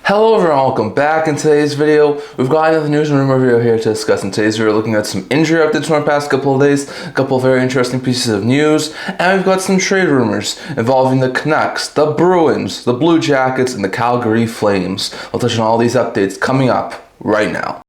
Hello everyone, welcome back. In today's video, we've got another news and rumor video here to discuss. In today's video, we're looking at some injury updates from our past couple of days, a couple of very interesting pieces of news, and we've got some trade rumors involving the Canucks, the Bruins, the Blue Jackets, and the Calgary Flames. We'll touch on all these updates coming up right now.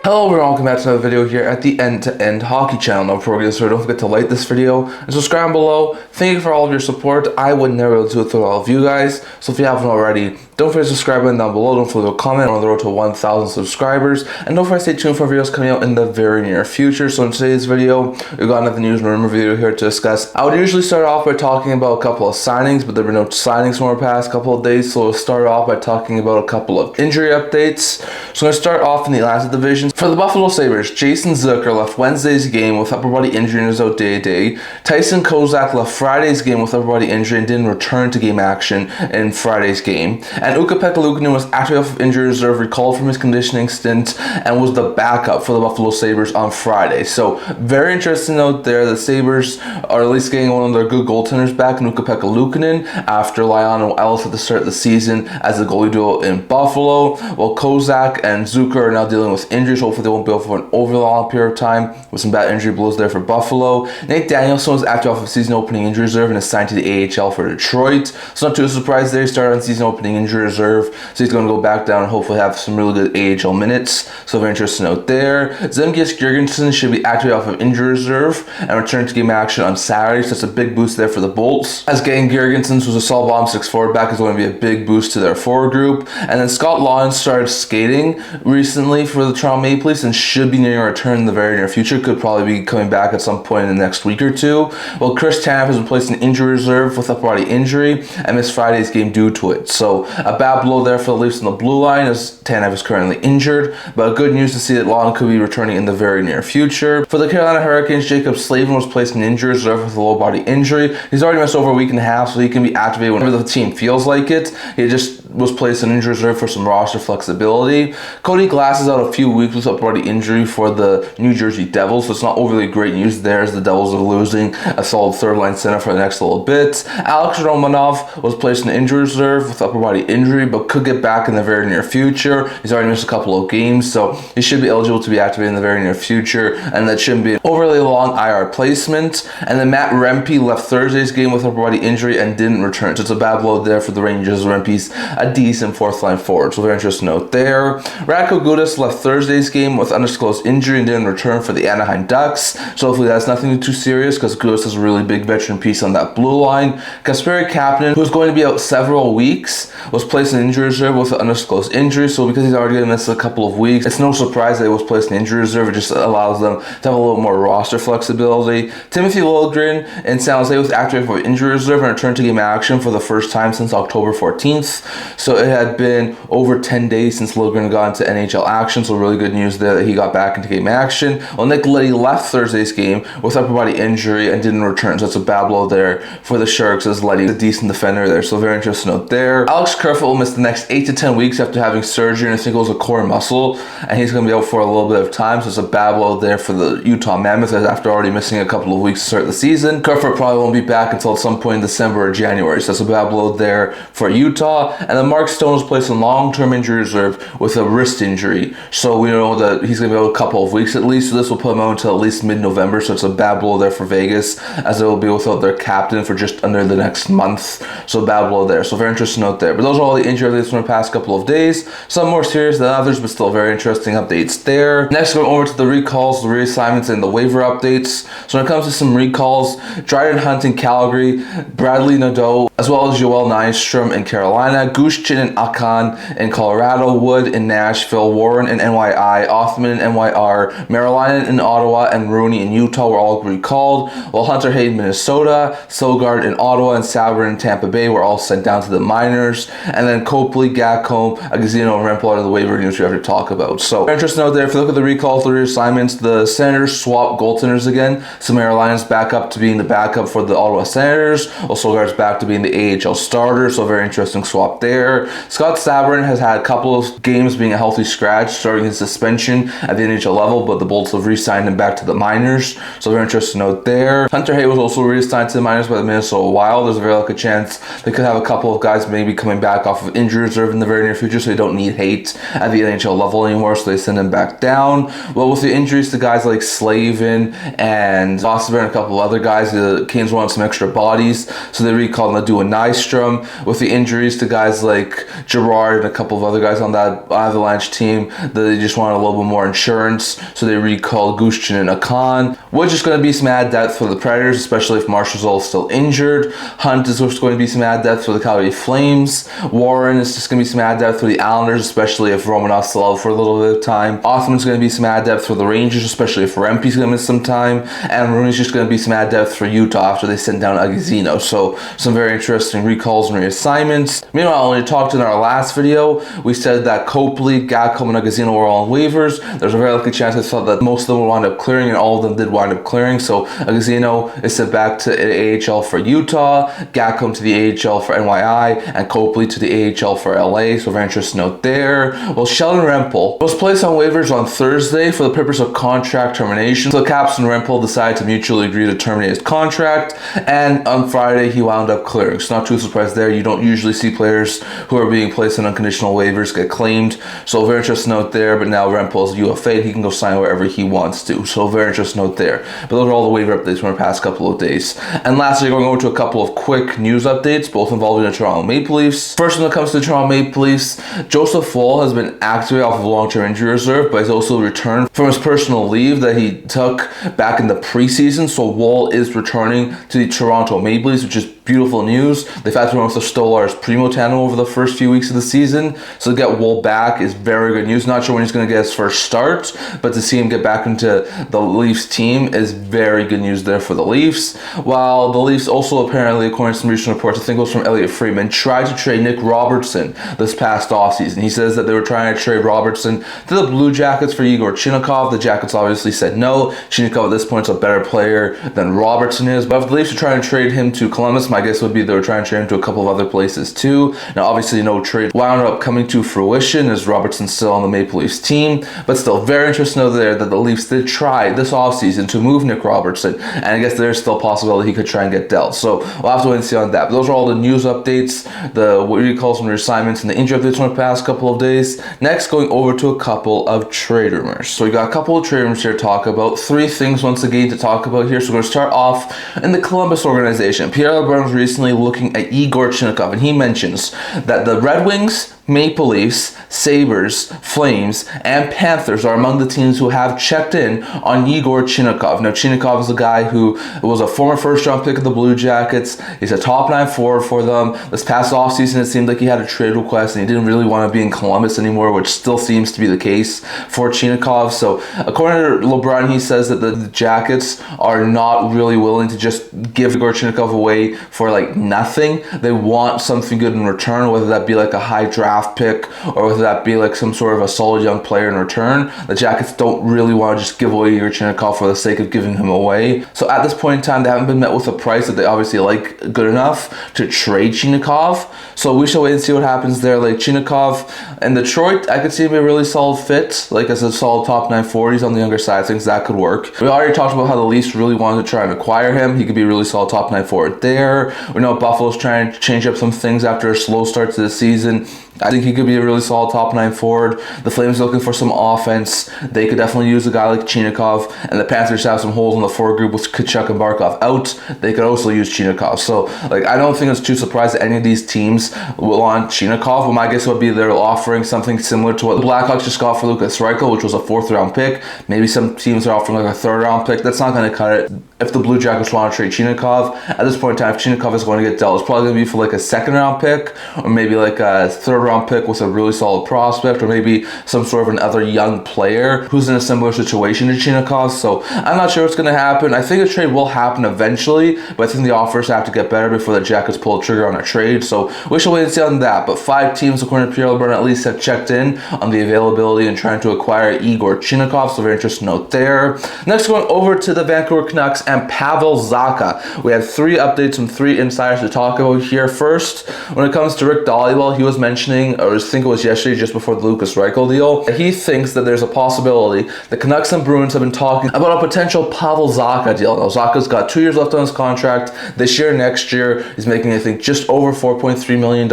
Hello everyone, welcome back to another video here at the End-to-End Hockey channel. Now before we get started, don't forget to like this video and subscribe below. Thank you for all of your support. I would never be able to do it without all of you guys, so if you haven't already, don't forget to subscribe button down below. Don't forget to comment on the road to 1,000 subscribers, and don't forget to stay tuned for videos coming out in the very near future. So in today's video, we've got another news and rumor video here to discuss. I would usually start off by talking about a couple of signings, but there were no signings from our past couple of days, so we'll start off by talking about a couple of injury updates. So I'm going to start off in the Atlantic Division. For the Buffalo Sabres, Jason Zucker left Wednesday's game with upper body injury and is out day-to-day. Tyson Kozak left Friday's game with upper body injury and didn't return to game action in Friday's game. And Ukko-Pekka Luukkonen was active off of injury reserve, recalled from his conditioning stint, and was the backup for the Buffalo Sabres on Friday. So very interesting note there. The Sabres are at least getting one of their good goaltenders back in Ukko-Pekka Luukkonen after Lionel Ellis at the start of the season as the goalie duo in Buffalo. While Kozak and Zucker are now dealing with injuries. Hopefully they won't be out for an over long period of time with some bad injury blows there for Buffalo. Nate Danielson was active off of season opening injury reserve and assigned to the AHL for Detroit. So not too surprised there. He started on season opening injury reserve, so he's going to go back down and hopefully have some really good AHL minutes. So very interesting out there. Zemgus Girgensons should be active off of injury reserve and return to game action on Saturday, so that's a big boost there for the Bolts. As getting Girgensons was a solid bottom six forward back is going to be a big boost to their forward group. And then Scott Lawn started skating recently for the Toronto Maple Leafs and should be nearing a return in the very near future. Could probably be coming back at some point in the next week or two. Well, Chris Tanev has been placed in injury reserve with upper body injury and missed Friday's game due to it. So a bad blow there for the Leafs on the blue line as Tanev is currently injured, but good news to see that Lawn could be returning in the very near future. For the Carolina Hurricanes, Jacob Slavin was placed in injury reserve with a low body injury. He's already missed over a week and a half, so he can be activated whenever the team feels like it. He just was placed in injury reserve for some roster flexibility. Cody Glass is out a few weeks with upper body injury for the New Jersey Devils, so it's not overly great news there as the Devils are losing a solid third line center for the next little bit. Alex Romanov was placed in injury reserve with upper body injury, but could get back in the very near future. He's already missed a couple of games, so he should be eligible to be activated in the very near future, and that shouldn't be an overly long IR placement. And then Matt Rempe left Thursday's game with upper body injury and didn't return, so it's a bad blow there for the Rangers. Rempe's a decent fourth line forward, so very interesting note there. Radko Gudas left Thursday's game with undisclosed injury and didn't return for the Anaheim Ducks, so hopefully that's nothing too serious because Gudas is a really big veteran piece on that blue line. Kasperi Kapanen, who's going to be out several weeks, was placed in injury reserve with an undisclosed injury, so because he's already going to miss a couple of weeks, it's no surprise that he was placed in injury reserve. It just allows them to have a little more roster flexibility. Timothy Liljegren in San Jose was activated for injury reserve and returned to game action for the first time since October 14th, so it had been over 10 days since Liljegren got into NHL action, so really good news there that he got back into game action. Well, Nick Leddy left Thursday's game with upper body injury and didn't return, so that's a bad blow there for the Sharks as Leddy is a decent defender there, so very interesting note there. Alex Kerfoot will miss the next 8 to 10 weeks after having surgery, and I think it was a core muscle, and he's going to be out for a little bit of time, so it's a bad blow there for the Utah Mammoths after already missing a couple of weeks to start the season. Kerfoot probably won't be back until some point in December or January, so that's a bad blow there for Utah. And then Mark Stone was placed in long-term injury reserve with a wrist injury, so we know that he's going to be out a couple of weeks at least, so this will put him out until at least mid-November, so it's a bad blow there for Vegas as they will be without their captain for just under the next month, so bad blow there. So very interesting note there. But those are all the injury updates from the past couple of days, some more serious than others, but still very interesting updates there. Next, going over to the recalls, the reassignments, and the waiver updates. So when it comes to some recalls, Dryden Hunt in Calgary, Bradley Nadeau, as well as Joel Nystrom in Carolina, Gushchin and Akan in Colorado, Wood in Nashville, Warren in NYI, Othman in NYR, Marilainen in Ottawa, and Rooney in Utah were all recalled, while Hunter Hayden in Minnesota, Sogard in Ottawa, and Sauber in Tampa Bay were all sent down to the minors. And then Copley, Gacombe, Agozzino, and Rempal are the waiver news we have to talk about. So interesting note there, if you look at the recalls, the reassignments, the Senators swap goaltenders again. So Marilainen's back up to being the backup for the Ottawa Senators, while Sogard's back to being the AHL starter, so a very interesting swap there. Scott Sabourin has had a couple of games being a healthy scratch, starting his suspension at the NHL level, but the Bolts have re-signed him back to the minors, so very interesting note there. Hunter Hay was also re-signed to the minors by the Minnesota Wild. There's a very good chance they could have a couple of guys maybe coming back off of injury reserve in the very near future, so they don't need Hate at the NHL level anymore, so they send him back down. Well, with the injuries to guys like Slavin and Osterberg and a couple of other guys, the Canes wanted some extra bodies, so they recalled Nadu and Nystrom. With the injuries to guys like Gerard and a couple of other guys on that Avalanche team, they just wanted a little bit more insurance, so they recalled Gushchin and Akan, which is going to be some add depth for the Predators, especially if Marchessault is still injured. Hunt is just going to be some add depth for the Calgary Flames. Warren is just going to be some add depth for the Islanders, especially if Romanov's still out for a little bit of time. Othman's going to be some add depth for the Rangers, especially if Rempe's going to miss some time. And Rooney's just going to be some add depth for Utah after they send down Agozzino. So some very interesting recalls and reassignments. Meanwhile, when we talked in our last video, we said that Copley, Gacom, and Agozzino were all on waivers. There's a very likely chance I thought that most of them would wind up clearing, and all of them did wind up clearing. So Agozzino is sent back to the AHL for Utah, Gacom to the AHL for NYI, and Copley to the AHL for LA. So very interesting note there. Well, Sheldon Rempal was placed on waivers on Thursday for the purpose of contract termination. So the Caps and Rempal decided to mutually agree to terminate his contract, and on Friday he wound up clearing. So not too surprised there. You don't usually see players who are being placed on unconditional waivers get claimed. So very interesting note there. But now Rempal's UFA, he can go sign wherever he wants to. So very interesting note there. But those are all the waiver updates from the past couple of days. And lastly, going over to a couple of quick news updates, both involving the Toronto Maple Leafs. First, when it comes to the Toronto Maple Leafs, Joseph Woll has been activated off of long-term injury reserve, but he's also returned from his personal leave that he took back in the preseason. So Woll is returning to the Toronto Maple Leafs, which is beautiful news. They've had to run with the Stolarz Primo tandem over the first few weeks of the season, so to get Woll back is very good news. Not sure when he's going to get his first start, but to see him get back into the Leafs team is very good news there for the Leafs. While the Leafs also apparently, according to some recent reports, I think it was from Elliot Friedman, tried to trade Nick Robertson this past offseason. He says that they were trying to trade Robertson to the Blue Jackets for Igor Chinakov. The Jackets obviously said no. Chinakov at this point is a better player than Robertson is, but if the Leafs are trying to trade him to Columbus, my guess would be they were trying to trade him to a couple of other places too. Now, obviously, no trade wound up coming to fruition as Robertson's still on the Maple Leafs team, but still very interesting to know there that the Leafs did try this offseason to move Nick Robertson, and I guess there's still a possibility he could try and get dealt. So we'll have to wait and see on that. But those are all the news updates, the recalls and reassignments, and the injury updates from the past couple of days. Next, going over to a couple of trade rumors. So we got a couple of trade rumors here to talk about. Three things once again to talk about here. So we're going to start off in the Columbus organization. Pierre LeBrun was recently looking at Igor Chinakov, and he mentions that the Red Wings, Maple Leafs, Sabres, Flames, and Panthers are among the teams who have checked in on Igor Chinakov. Now, Chinakov is a guy who was a former first-round pick of the Blue Jackets. He's a top-9 forward for them. This past offseason, it seemed like he had a trade request, and he didn't really want to be in Columbus anymore, which still seems to be the case for Chinakov. So, according to LeBrun, he says that the Jackets are not really willing to just give Igor Chinakov away for, like, nothing. They want something good in return, whether that be, like, a high draft pick or whether that be like some sort of a solid young player in return. The Jackets don't really want to just give away Igor Chinakov for the sake of giving him away. So at this point in time, they haven't been met with a price that they obviously like good enough to trade Chinakov. So we shall wait and see what happens there. Like Chinakov in Detroit, I could see him be a really solid fit, like as a solid top 9 40s on the younger side. Things that could work. We already talked about how the Leafs really wanted to try and acquire him. He could be a really solid top 9 forward there. We know Buffalo's trying to change up some things after a slow start to the season. I think he could be a really solid top 9 forward. The Flames are looking for some offense. They could definitely use a guy like Chinakov, and the Panthers have some holes in the forward group with Tkachuk and Barkov out. They could also use Chinakov. So, like, I don't think it's too surprised that any of these teams will want Chinakov, but my guess would be they're offering something similar to what the Blackhawks just got for Lucas Reichel, which was a 4th round pick. Maybe some teams are offering like a 3rd round pick. That's not going to cut it. If the Blue Jackets want to trade Chinakov, at this point in time, if Chinakov is going to get dealt, it's probably going to be for like a 2nd round pick, or maybe like a 3rd round pick with a really solid prospect, or maybe some sort of another young player who's in a similar situation to Chinakov. So I'm not sure what's going to happen. I think a trade will happen eventually, but I think the offers have to get better before the Jackets pull a trigger on a trade. So we shall wait and see on that. But 5 teams, according to Pierre LeBrun, at least have checked in on the availability and trying to acquire Igor Chinakov. So very interesting note there. Next, going over to the Vancouver Canucks and Pavel Zacha. We have 3 updates from 3 insiders to talk about here. First, when it comes to Rick Dhaliwal, he was mentioning, or I think it was yesterday just before the Lucas Reichel deal, he thinks that there's a possibility the Canucks and Bruins have been talking about a potential Pavel Zacha deal. Now, Zacha's got 2 years left on his contract. This year, next year, he's making, I think, just over $4.3 million.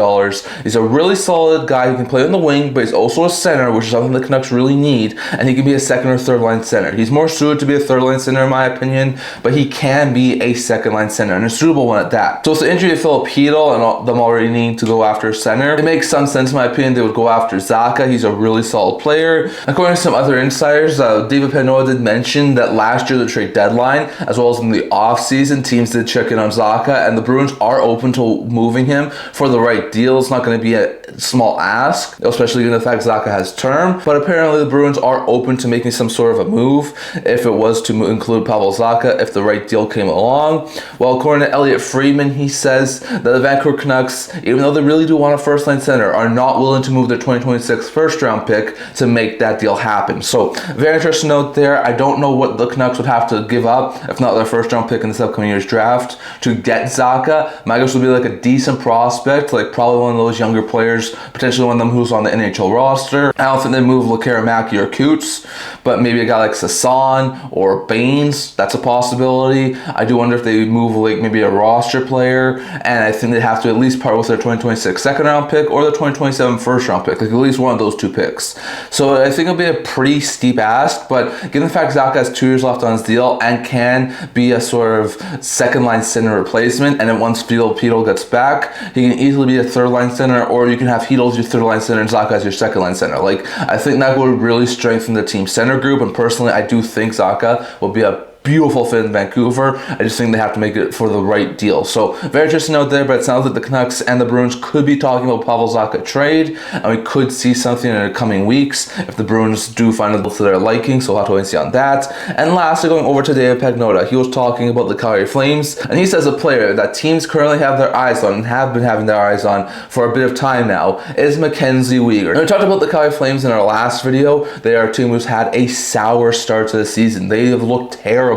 He's a really solid guy who can play on the wing, but he's also a center, which is something the Canucks really need, and he can be a second or third line center. He's more suited to be a third line center in my opinion, but he can be a second line center, and a suitable one at that. So with the injury to Philip Hedl and them already needing to go after a center, it makes some sense in my opinion they would go after Zacha. He's a really solid player. According to some other insiders, David Pagnotta did mention that last year the trade deadline, as well as in the offseason, teams did check in on Zacha, and the Bruins are open to moving him for the right deal. It's not going to be a small ask, especially given the fact Zacha has term, but apparently the Bruins are open to making some sort of a move if it was to include Pavel Zacha if the right deal came along. Well, according to Elliot Friedman, he says that the Vancouver Canucks, even though they really do want a first line center, are not willing to move their 2026 first round pick to make that deal happen. So very interesting note there. I don't know what the Canucks would have to give up, if not their first round pick in this upcoming year's draft, to get Zacha. My guess would be like a decent prospect, like probably one of those younger players, potentially one of them who's on the NHL roster. I don't think they move Lekaramaki or Coots, but maybe a guy like Sasson or Baines, that's a possibility. I do wonder if they move like maybe a roster player, and I think they have to at least part with their 2026 second round pick or their 2027 first round pick, like at least one of those 2 picks. So I think it'll be a pretty steep ask, but given the fact Zacha has 2 years left on his deal and can be a sort of second line center replacement, and then once Hedl gets back, he can easily be a third line center, or you can have Hedl as your third line center and Zacha as your second line center. Like, I think that would really strengthen the team center group, and personally I do think Zacha will be a beautiful fit in Vancouver. I just think they have to make it for the right deal. So very interesting note there, but it sounds like the Canucks and the Bruins could be talking about Pavel Zacha trade, and we could see something in the coming weeks if the Bruins do find a deal to their liking, so we'll have to wait and see on that. And lastly, going over to David Pagnotta, he was talking about the Calgary Flames, and he says a player that teams currently have their eyes on and have been having their eyes on for a bit of time now is Mackenzie Weegar. And we talked about the Calgary Flames in our last video. They are a team who's had a sour start to the season. They have looked terrible.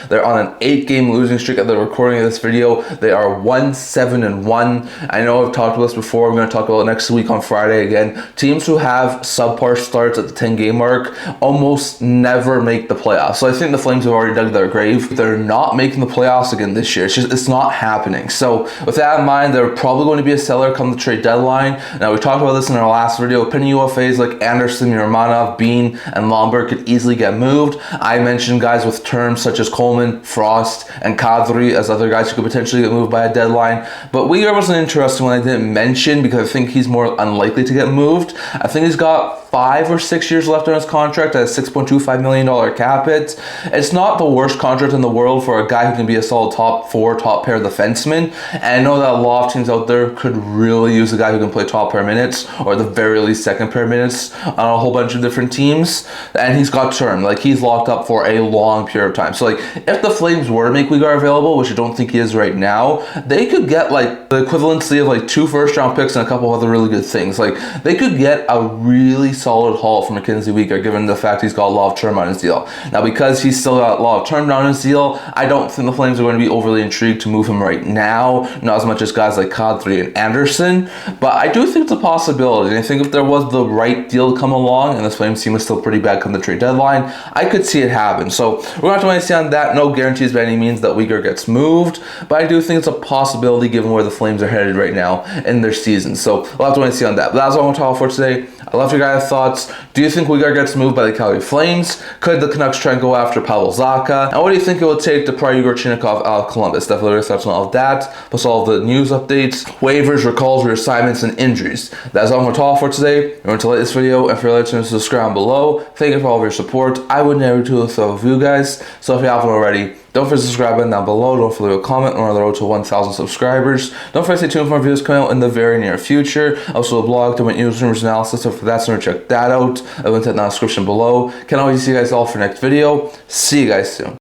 They're on an 8-game losing streak at the recording of this video. They are 1-7-1. I know I've talked about this before. I'm going to talk about it next week on Friday again. Teams who have subpar starts at the 10-game mark almost never make the playoffs. So I think the Flames have already dug their grave. They're not making the playoffs again this year. It's not happening. So with that in mind, they're probably going to be a seller come the trade deadline. Now, we talked about this in our last video. Penny UFAs like Anderson, Romanov, Bean, and Lomberg could easily get moved. I mentioned guys with terms such as Coleman, Frost, and Kadri as other guys who could potentially get moved by a deadline. But Weegar was an interesting one I didn't mention because I think he's more unlikely to get moved. I think he's got 5 or 6 years left on his contract at a $6.25 million cap hit. It's not the worst contract in the world for a guy who can be a solid top 4, top pair defenseman. And I know that a lot of teams out there could really use a guy who can play top pair minutes, or at the very least second pair minutes on a whole bunch of different teams. And he's got term. Like, he's locked up for a long period of time. So, like, if the Flames were to make Weegar available, which I don't think he is right now, they could get, like, the equivalency of, like, 2 first-round picks and a couple other really good things. Like, they could get a really solid haul for Mackenzie Weegar, given the fact he's got a lot of term on his deal. Now, because he's still got a lot of term on his deal, I don't think the Flames are going to be overly intrigued to move him right now, not as much as guys like Kadri and Anderson, but I do think it's a possibility. And I think if there was the right deal to come along, and this Flames team was still pretty bad come the trade deadline, I could see it happen. So we're going to have to wait and see on that. No guarantees by any means that Weegar gets moved, but I do think it's a possibility given where the Flames are headed right now in their season. So we'll have to wait and see on that. But that's all I want to talk for today. I love your guys' thoughts. Do you think Weegar gets moved by the Calgary Flames? Could the Canucks try and go after Pavel Zacha? And what do you think it would take to pry Igor Chinakov out of Columbus? Definitely your thoughts on all of that, plus all of the news updates, waivers, recalls, reassignments, and injuries. That's all I'm going to talk for today. Remember to like this video, and if you're liking, subscribe below. Thank you for all of your support. I would never do this without you guys. So if you haven't already, don't forget to subscribe button down below. Don't forget to leave a comment. We're on the road to 1,000 subscribers. Don't forget to stay tuned for more videos coming out in the very near future. Also, a blog to news, rumors, analysis. So for that, so check that out. I'll link that in the description below. Can't wait to see you guys all for next video. See you guys soon.